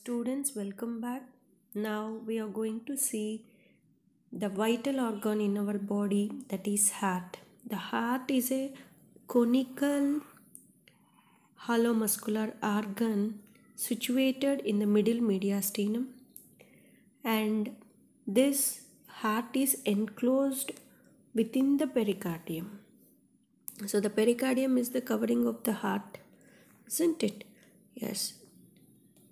Students, welcome back. Now we are going to see the vital organ in our body, that is heart. The heart is a conical hollow muscular organ situated in the middle mediastinum, and this heart is enclosed within the pericardium. So the pericardium is the covering of the heart, isn't it? Yes.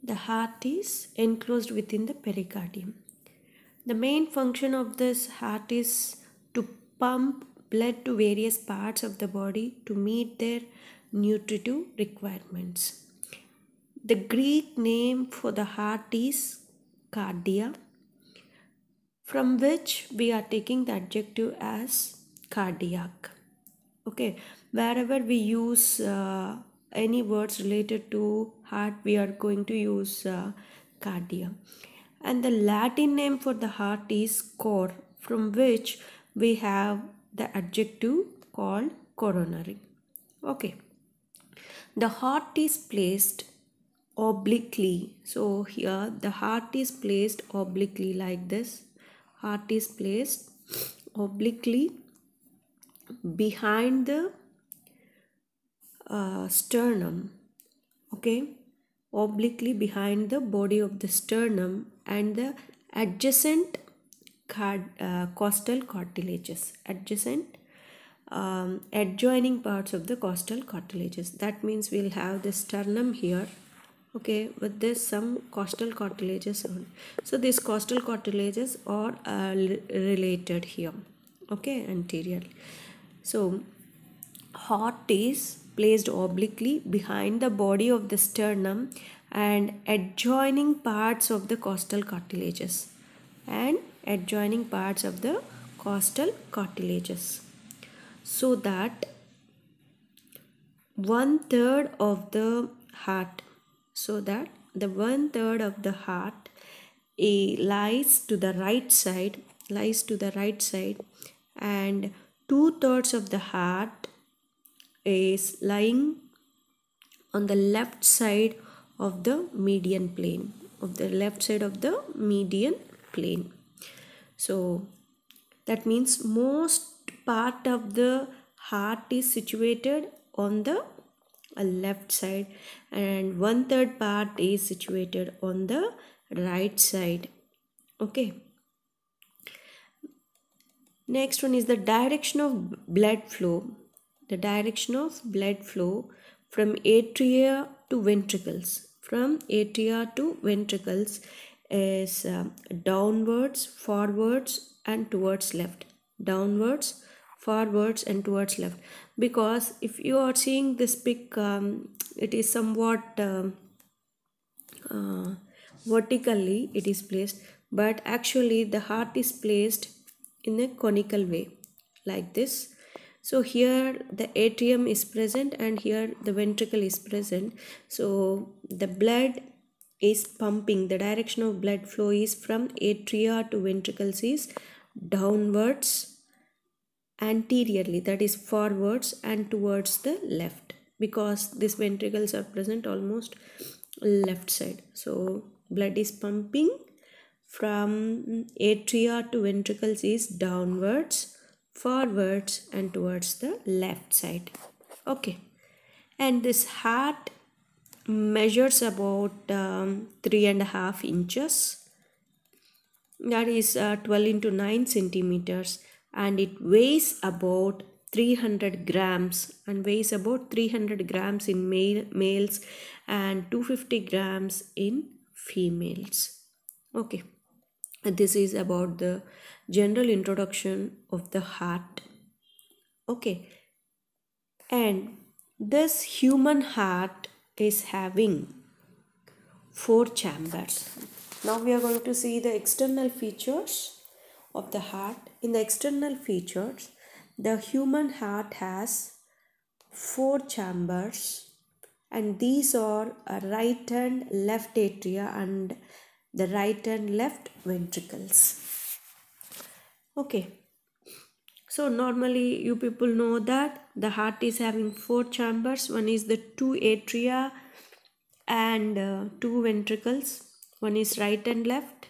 The heart is enclosed within the pericardium. The main function of this heart is to pump blood to various parts of the body to meet their nutritive requirements. The Greek name for the heart is cardia, from which we are taking the adjective as cardiac. Okay, wherever we use any words related to heart, we are going to use cardia. And the Latin name for the heart is cor, from which we have the adjective called coronary. Okay, the heart is placed obliquely. So here the heart is placed obliquely like this. Heart is placed obliquely behind the sternum. Okay, obliquely behind the body of the sternum and the adjacent costal cartilages, adjoining parts of the costal cartilages. That means we'll have the sternum here, okay, with this some costal cartilages on. So these costal cartilages are related here, okay, anteriorly. So heart is placed obliquely behind the body of the sternum and adjoining parts of the costal cartilages so that one third of the heart lies to the right side and 2/3 of the heart is lying on the left side of the median plane So that means most part of the heart is situated on the left side and 1/3 part is situated on the right side. Okay, next one is the direction of blood flow. The direction of blood flow from atria to ventricles is downwards, forwards and towards left. Because if you are seeing this pic, it is somewhat vertically it is placed, but actually the heart is placed in a conical way like this. So here the atrium is present and here the ventricle is present. So the blood is pumping. The direction of blood flow is from atria to ventricles is downwards, anteriorly, that is forwards, and towards the left, because these ventricles are present almost left side. So blood is pumping from atria to ventricles is downwards, forwards and towards the left side. Okay, and this heart measures about 3.5 inches, that is 12 into 9 centimeters, and it weighs about 300 grams in males and 250 grams in females. Okay, this is about the general introduction of the heart. Okay, and this human heart is having 4 chambers. Now we are going to see the external features of the heart. In the external features, the human heart has 4 chambers, and these are a right and left atria and the right and left ventricles. Okay, so normally you people know that the heart is having 4 chambers. One is the 2 atria and 2 ventricles. one is right and left,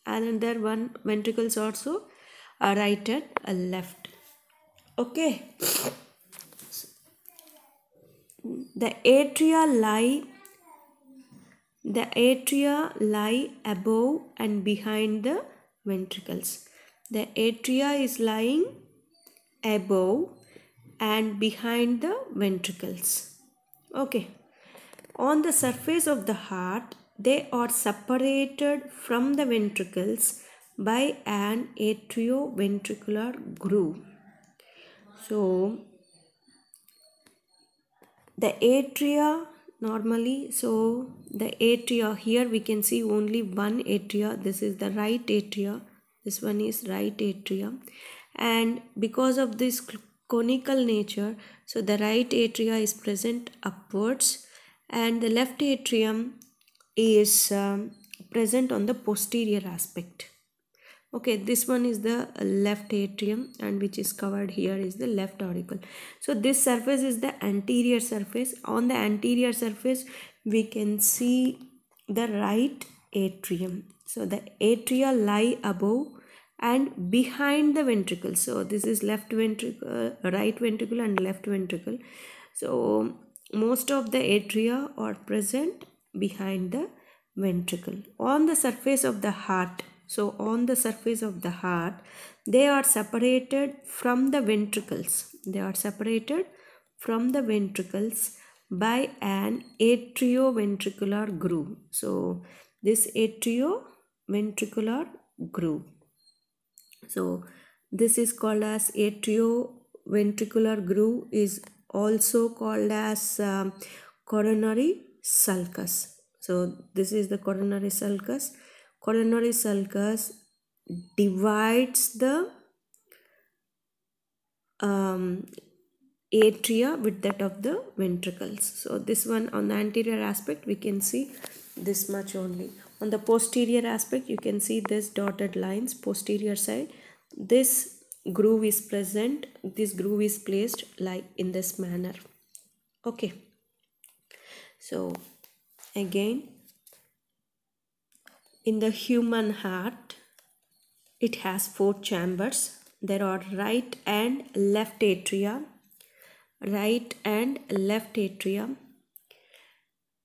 another one ventricles also are right and left. Okay, the atria lie above and behind the ventricles. The atria is lying above and behind the ventricles. Okay. On the surface of the heart, they are separated from the ventricles by an atrioventricular groove. So, the atria normally, so the atria, here we can see only one atria. This is the right atria, this one is right atria, and because of this conical nature, so the right atria is present upwards and the left atrium is present on the posterior aspect. Okay, this one is the left atrium and which is covered here is the left auricle. So this surface is the anterior surface. On the anterior surface we can see the right atrium. So the atria lie above and behind the ventricle. So this is left ventricle, right ventricle and left ventricle. So most of the atria are present behind the ventricle. On the surface of the heart, so on the surface of the heart, they are separated from the ventricles. They are separated from the ventricles by an atrioventricular groove. So this atrioventricular groove. So this is called as atrioventricular groove, is also called as coronary sulcus. So this is the coronary sulcus. Coronary sulcus divides the atria with that of the ventricles. So this one on the anterior aspect we can see this much only. On the posterior aspect you can see this dotted lines, posterior side. This groove is present, this groove is placed like in this manner. Okay, so again, in the human heart it has 4 chambers. There are right and left atria, right and left atria,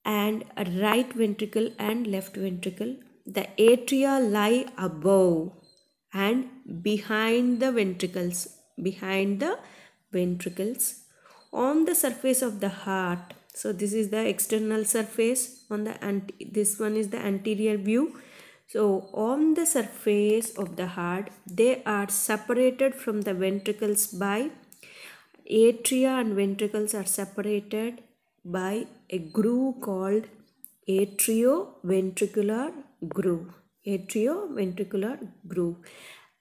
and a right ventricle and left ventricle. The atria lie above and behind the ventricles, on the surface of the heart. So this is the external surface. On the this one is the anterior view. So on the surface of the heart, they are separated from the ventricles by atria, and ventricles are separated by a groove called atrioventricular groove. Atrioventricular groove.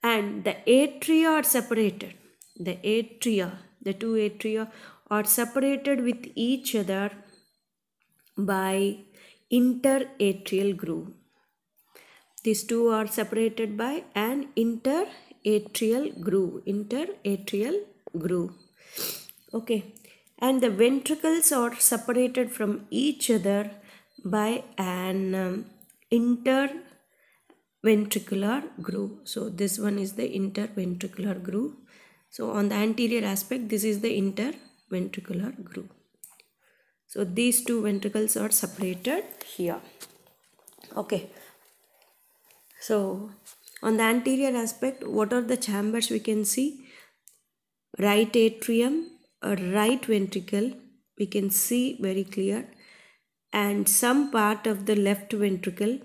And the atria are separated. The two atria are separated with each other by interatrial groove. These two are separated by an interatrial groove. Okay, and the ventricles are separated from each other by an interventricular groove. So this one is the interventricular groove. So on the anterior aspect, this is the interventricular groove. So these two ventricles are separated here. Okay. So on the anterior aspect, what are the chambers we can see? Right atrium, a right ventricle, we can see very clear, and some part of the left ventricle,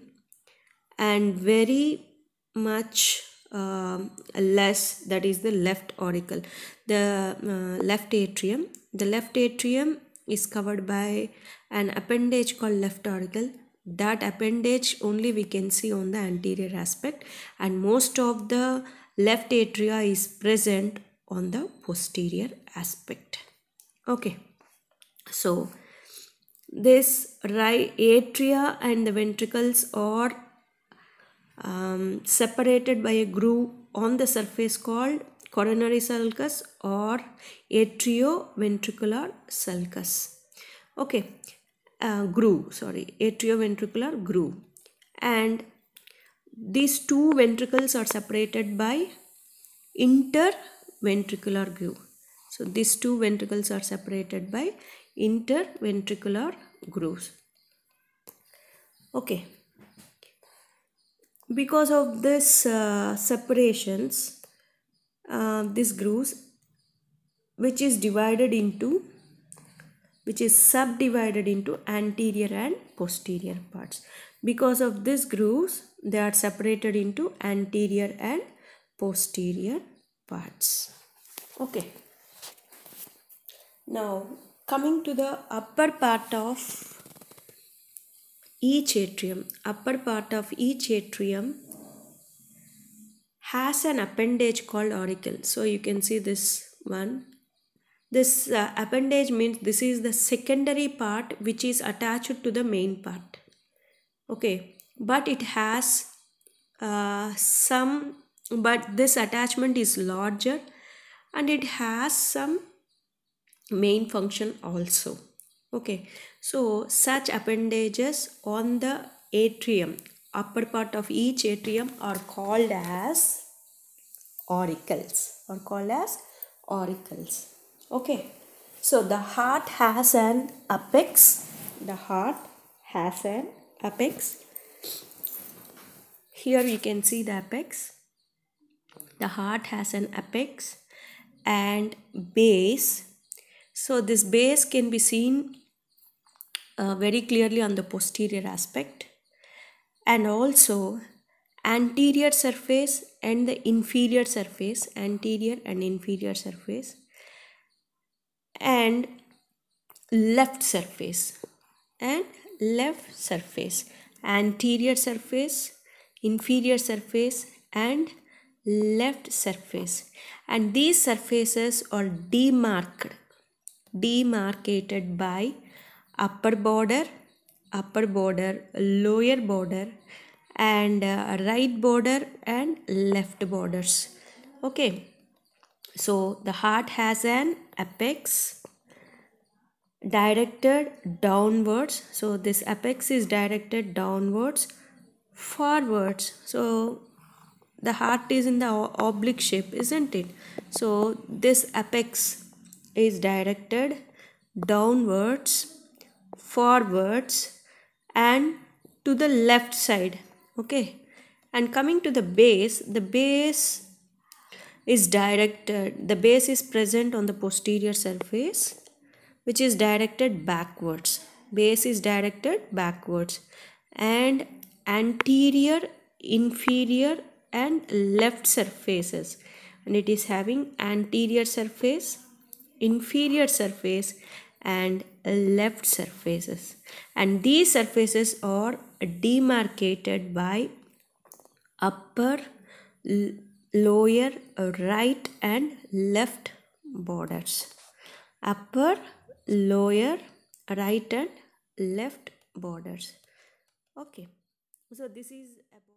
and very much less, that is the left auricle. The left atrium is covered by an appendage called left auricle. That appendage only we can see on the anterior aspect, and most of the left atria is present on the posterior aspect. Okay, so this right atria and the ventricles are separated by a groove on the surface called coronary sulcus or atrioventricular sulcus. Okay, atrioventricular groove. and these two ventricles are separated by interventricular groove. So these two ventricles are separated by interventricular grooves. Okay. Because of this separations, these grooves, which is subdivided into anterior and posterior parts. Because of these grooves, they are separated into anterior and posterior parts. Okay. Now coming to the upper part of each atrium. Upper part of each atrium has an appendage called auricle. So you can see this one. This appendage means this is the secondary part which is attached to the main part. Okay, but it has but this attachment is larger and it has some main function also. Okay, so such appendages on the atrium, upper part of each atrium, are called as auricles. Okay, so the heart has an apex. Here you can see the apex. The heart has an apex and base. So this base can be seen very clearly on the posterior aspect, and also anterior surface and the inferior surface, and left surface, anterior surface, inferior surface, and left surface. And these surfaces are demarcated by upper border, lower border, and right border and left borders. Okay, so the heart has an apex directed downwards. So this apex is directed downwards, forwards. So the heart is in the oblique shape, isn't it? So this apex is directed downwards, forwards, and to the left side. Okay, and coming to the base is directed, the base is present on the posterior surface, which is directed backwards. Base is directed backwards, and anterior, inferior, and left surfaces, and it is having anterior surface, inferior surface, and left surfaces, and these surfaces are demarcated by upper, lower, right, and left borders. Upper, lower, right, and left borders. Okay, so this is about